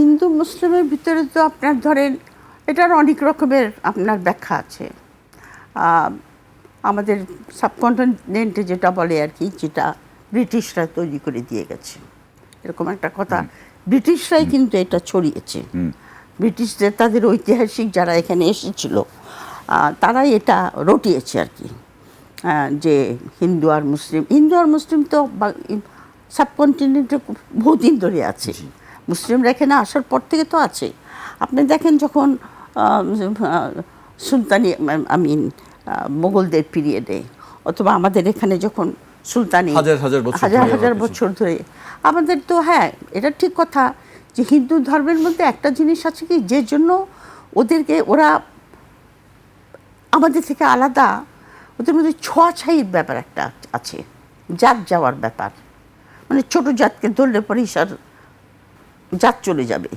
হিন্দু মুসলিমের ভিতরে তো আপনার ধরেন এটার অনেক রকমের আপনার ব্যাখ্যা আছে। আমাদের সাবকন্টিনেন্টে যেটা বলে আর কি, যেটা ব্রিটিশরা তৈরি করে দিয়ে গেছে, এরকম একটা কথা। ব্রিটিশরাই কিন্তু এটা ছড়িয়েছে। ব্রিটিশদের, তাদের ঐতিহাসিক যারা এখানে এসেছিল, তারাই এটা রটিয়েছে আর কি, যে হিন্দু আর মুসলিম তো সাবকন্টিনেন্টে বহুদিন ধরে আছে। মুসলিমরা এখানে আসার পর থেকে তো আছে। আপনি দেখেন যখন সুলতানি, মোগলদের পিরিয়ডে, অথবা আমাদের এখানে যখন সুলতানি হাজার হাজার বছর ধরে আমাদের তো, হ্যাঁ এটা ঠিক কথা যে হিন্দু ধর্মের মধ্যে একটা জিনিস আছে কি, যে জন্য ওরা আমাদের থেকে আলাদা, ওদের মধ্যে ছোঁয়াছাইয়ের ব্যাপার একটা আছে, জাত যাওয়ার ব্যাপার। মানে ছোট জাতকে ধরলে পরে জাত চলে যাবে।